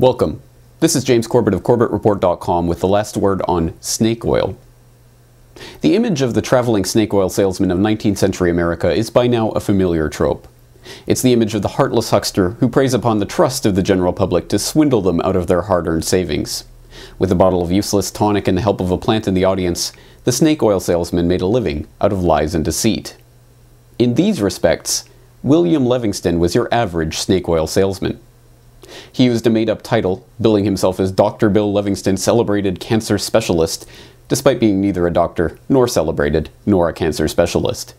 Welcome. This is James Corbett of CorbettReport.com with the last word on snake oil. The image of the traveling snake oil salesman of 19th century America is by now a familiar trope. It's the image of the heartless huckster who preys upon the trust of the general public to swindle them out of their hard-earned savings. With a bottle of useless tonic and the help of a plant in the audience, the snake oil salesman made a living out of lies and deceit. In these respects, William Levingston was your average snake oil salesman. He used a made-up title, billing himself as Dr. Bill Levingston, celebrated cancer specialist, despite being neither a doctor, nor celebrated, nor a cancer specialist.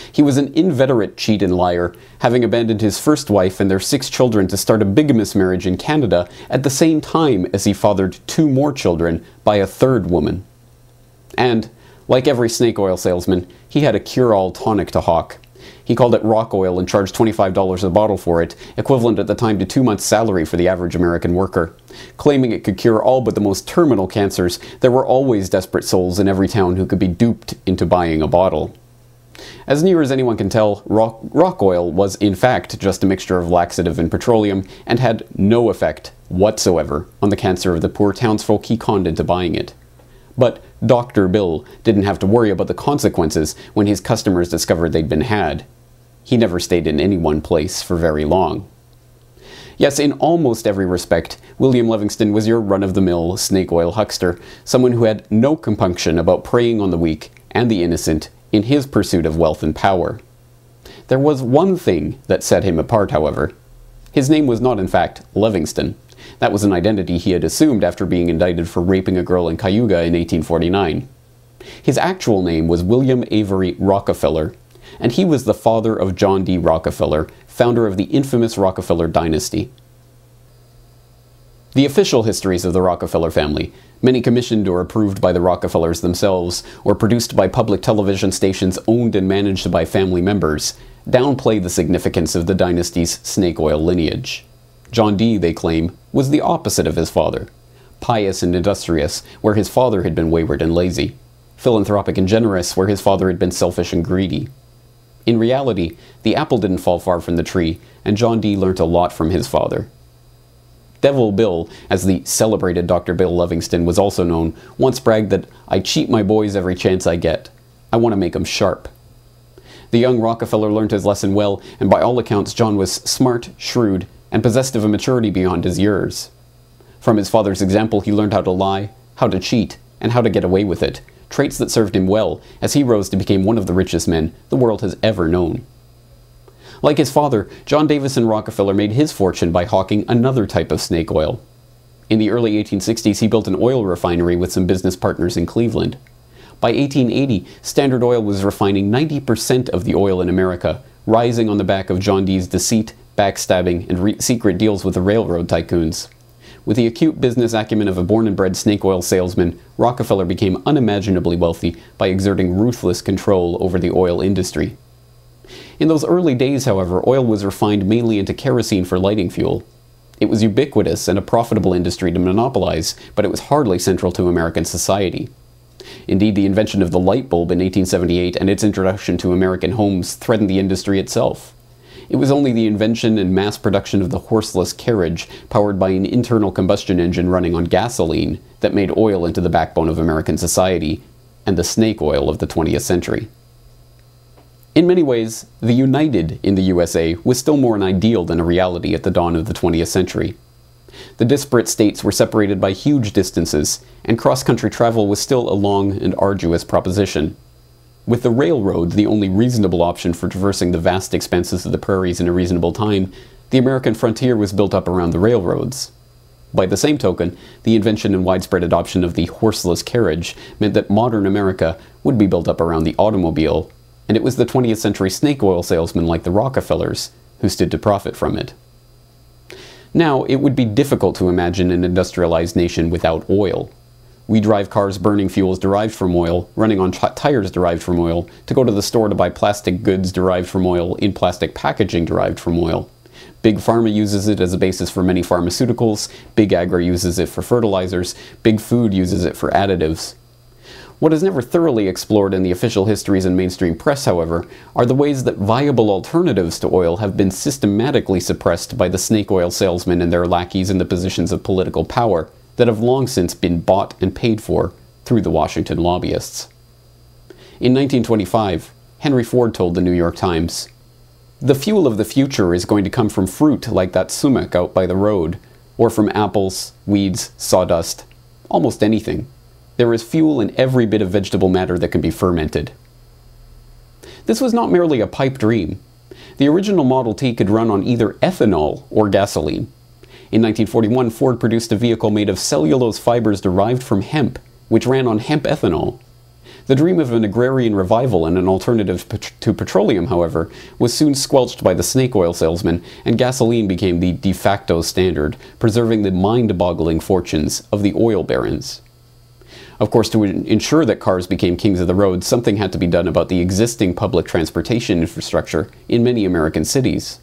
He was an inveterate cheat and liar, having abandoned his first wife and their 6 children to start a bigamous marriage in Canada at the same time as he fathered 2 more children by a 3rd woman. And, like every snake oil salesman, he had a cure-all tonic to hawk. He called it rock oil and charged $25 a bottle for it, equivalent at the time to 2 months' salary for the average American worker. Claiming it could cure all but the most terminal cancers, there were always desperate souls in every town who could be duped into buying a bottle. As near as anyone can tell, rock oil was in fact just a mixture of laxative and petroleum, and had no effect whatsoever on the cancer of the poor townsfolk he conned into buying it. But Dr. Bill didn't have to worry about the consequences when his customers discovered they'd been had. He never stayed in any one place for very long. Yes, in almost every respect, William Levingston was your run-of-the-mill snake oil huckster, someone who had no compunction about preying on the weak and the innocent in his pursuit of wealth and power. There was one thing that set him apart, however. His name was not, in fact, Levingston. That was an identity he had assumed after being indicted for raping a girl in Cayuga in 1849. His actual name was William Avery Rockefeller, and he was the father of John D. Rockefeller, founder of the infamous Rockefeller dynasty. The official histories of the Rockefeller family, many commissioned or approved by the Rockefellers themselves, or produced by public television stations owned and managed by family members, downplay the significance of the dynasty's snake oil lineage. John D., they claim, was the opposite of his father, pious and industrious, where his father had been wayward and lazy, philanthropic and generous, where his father had been selfish and greedy. In reality, the apple didn't fall far from the tree, and John D. learnt a lot from his father. Devil Bill, as the celebrated Dr. Bill Levingston was also known, once bragged that, "I cheat my boys every chance I get. I want to make 'em sharp." The young Rockefeller learnt his lesson well, and by all accounts John was smart, shrewd, and possessed of a maturity beyond his years. From his father's example he learned how to lie, how to cheat, and how to get away with it, traits that served him well as he rose to become one of the richest men the world has ever known. Like his father, John Davison Rockefeller made his fortune by hawking another type of snake oil. In the early 1860s, he built an oil refinery with some business partners in Cleveland. By 1880, Standard Oil was refining 90% of the oil in America, rising on the back of John D.'s deceit, backstabbing, and secret deals with the railroad tycoons. With the acute business acumen of a born-and-bred snake oil salesman, Rockefeller became unimaginably wealthy by exerting ruthless control over the oil industry. In those early days, however, oil was refined mainly into kerosene for lighting fuel. It was ubiquitous and a profitable industry to monopolize, but it was hardly central to American society. Indeed, the invention of the light bulb in 1878 and its introduction to American homes threatened the industry itself. It was only the invention and mass production of the horseless carriage, powered by an internal combustion engine running on gasoline, that made oil into the backbone of American society, and the snake oil of the 20th century. In many ways, the United in the USA was still more an ideal than a reality at the dawn of the 20th century. The disparate states were separated by huge distances, and cross-country travel was still a long and arduous proposition. With the railroad the only reasonable option for traversing the vast expanses of the prairies in a reasonable time, the American frontier was built up around the railroads. By the same token, the invention and widespread adoption of the horseless carriage meant that modern America would be built up around the automobile, and it was the 20th century snake oil salesmen like the Rockefellers who stood to profit from it. Now, it would be difficult to imagine an industrialized nation without oil. We drive cars burning fuels derived from oil, running on tires derived from oil, to go to the store to buy plastic goods derived from oil in plastic packaging derived from oil. Big Pharma uses it as a basis for many pharmaceuticals, Big Agri uses it for fertilizers, Big Food uses it for additives. What is never thoroughly explored in the official histories and mainstream press, however, are the ways that viable alternatives to oil have been systematically suppressed by the snake oil salesmen and their lackeys in the positions of political power that have long since been bought and paid for through the Washington lobbyists. In 1925, Henry Ford told the New York Times, "The fuel of the future is going to come from fruit like that sumac out by the road, or from apples, weeds, sawdust, almost anything. There is fuel in every bit of vegetable matter that can be fermented." This was not merely a pipe dream. The original Model T could run on either ethanol or gasoline. In 1941, Ford produced a vehicle made of cellulose fibers derived from hemp, which ran on hemp ethanol. The dream of an agrarian revival and an alternative to petroleum, however, was soon squelched by the snake oil salesmen, and gasoline became the de facto standard, preserving the mind-boggling fortunes of the oil barons. Of course, to ensure that cars became kings of the road, something had to be done about the existing public transportation infrastructure in many American cities.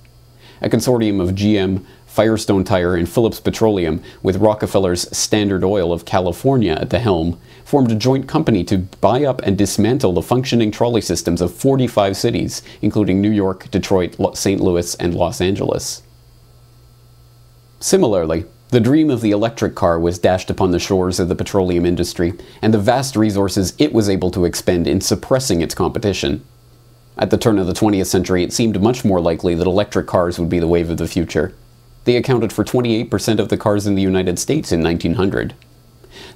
A consortium of GM, Firestone Tire, and Phillips Petroleum, with Rockefeller's Standard Oil of California at the helm, formed a joint company to buy up and dismantle the functioning trolley systems of 45 cities, including New York, Detroit, St. Louis, and Los Angeles. Similarly, the dream of the electric car was dashed upon the shores of the petroleum industry, and the vast resources it was able to expend in suppressing its competition. At the turn of the 20th century, it seemed much more likely that electric cars would be the wave of the future. They accounted for 28% of the cars in the United States in 1900.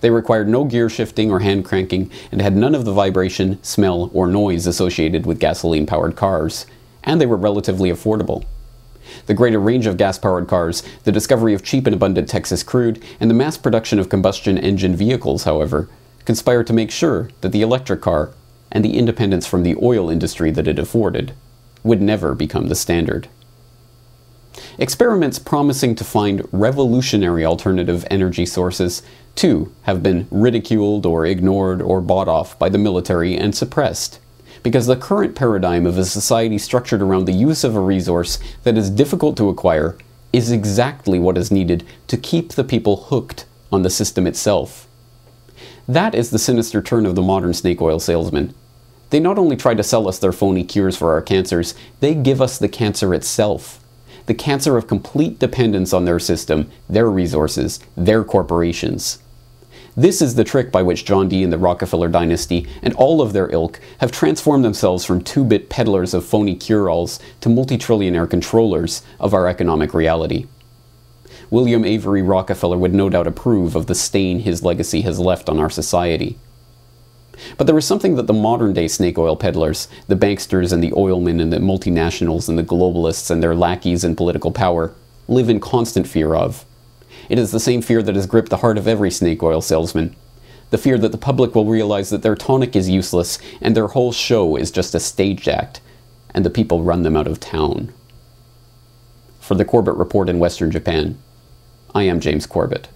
They required no gear shifting or hand cranking, and had none of the vibration, smell, or noise associated with gasoline-powered cars, and they were relatively affordable. The greater range of gas-powered cars, the discovery of cheap and abundant Texas crude, and the mass production of combustion engine vehicles, however, conspired to make sure that the electric car, and the independence from the oil industry that it afforded, would never become the standard. Experiments promising to find revolutionary alternative energy sources, too, have been ridiculed or ignored or bought off by the military and suppressed, because the current paradigm of a society structured around the use of a resource that is difficult to acquire is exactly what is needed to keep the people hooked on the system itself. That is the sinister turn of the modern snake oil salesman. They not only try to sell us their phony cures for our cancers, they give us the cancer itself. The cancer of complete dependence on their system, their resources, their corporations. This is the trick by which John D. and the Rockefeller dynasty, and all of their ilk, have transformed themselves from two-bit peddlers of phony cure-alls to multi-trillionaire controllers of our economic reality. William Avery Rockefeller would no doubt approve of the stain his legacy has left on our society. But there is something that the modern-day snake oil peddlers, the banksters and the oilmen and the multinationals and the globalists and their lackeys in political power, live in constant fear of. It is the same fear that has gripped the heart of every snake oil salesman. The fear that the public will realize that their tonic is useless and their whole show is just a stage act, and the people run them out of town. For the Corbett Report in Western Japan, I am James Corbett.